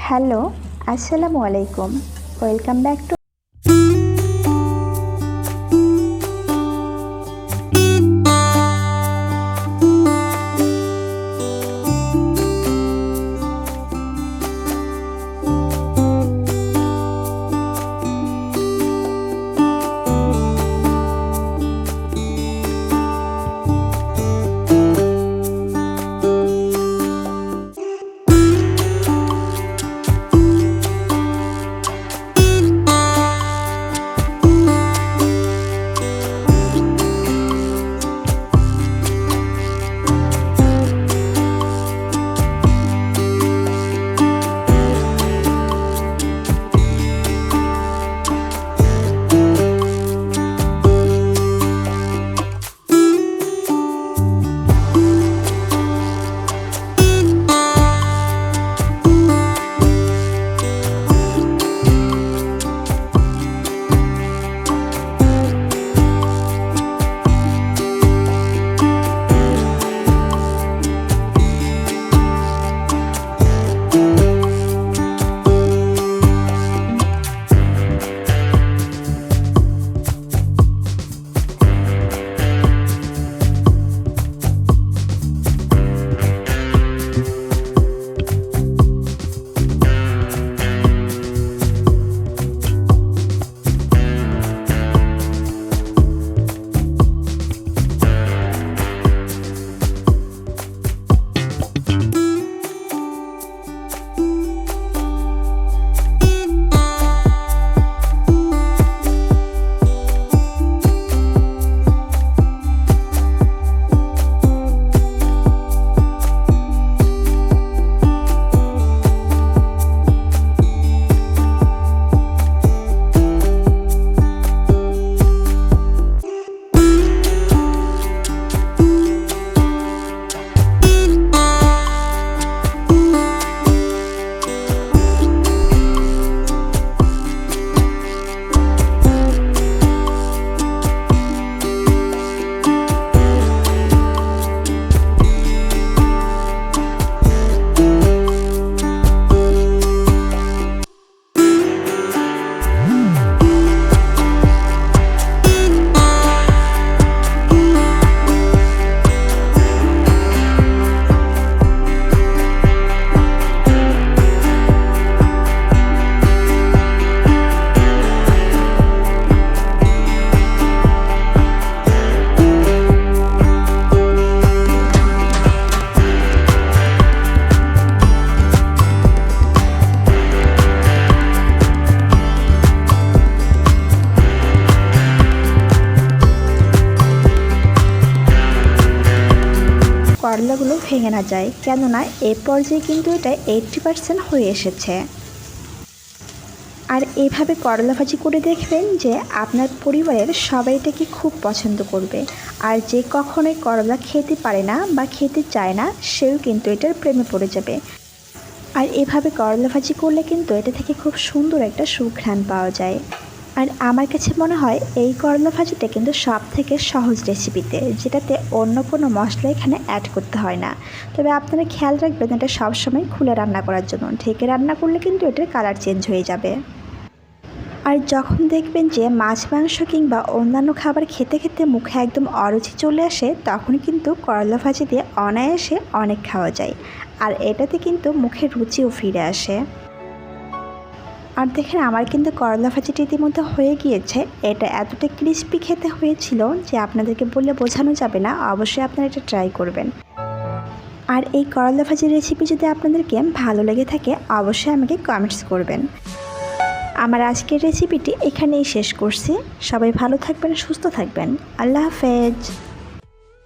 Hello, আসসালামু আলাইকুম। Welcome back to করলাগুলো ভেঙে না যায়, কেননা এ পর্যায়ে কিন্তু এটা 80% হয়ে এসেছে। আর এইভাবে করলা ভাজি করে দেখবেন যে আপনার পরিবারের সবাই এটাকে খুব পছন্দ করবে। আর যে কখনোই করলা খেতে পারে না বা খেতে চায় না, সেও কিন্তু এটার প্রেমে পড়ে যাবে। আর এভাবে করলা ভাজি করলে কিন্তু এটা থেকে খুব সুন্দর একটা সুঘ্রাণ পাওয়া যায়। আর আমার কাছে মনে হয় এই করলা ভাজিটা কিন্তু সব থেকে সহজ রেসিপিতে, যেটাতে অন্য কোনো মশলা এখানে অ্যাড করতে হয় না। তবে আপনারা খেয়াল রাখবেন এটা সবসময় খুলে রান্না করার জন্য, ঢেকে রান্না করলে কিন্তু এটার কালার চেঞ্জ হয়ে যাবে। আর যখন দেখবেন যে মাছ মাংস কিংবা অন্যান্য খাবার খেতে খেতে মুখে একদম অরুচি চলে আসে, তখন কিন্তু করলা ভাজি দিয়ে অনায়াসে অনেক খাওয়া যায়। আর এটাতে কিন্তু মুখের রুচিও ফিরে আসে। আর দেখেন আমার কিন্তু করলা ভাজিটি ইতিমধ্যে হয়ে গিয়েছে। এটা এতটা ক্রিস্পি খেতে হয়েছিল যে আপনাদেরকে বললে বোঝানো যাবে না। অবশ্যই আপনারা এটা ট্রাই করবেন। আর এই করলা ভাজির রেসিপি যদি আপনাদেরকে ভালো লেগে থাকে, অবশ্যই আমাকে কমেন্টস করবেন। আমার আজকের রেসিপিটি এখানেই শেষ করছি। সবাই ভালো থাকবেন, সুস্থ থাকবেন। আল্লাহ হাফেজ।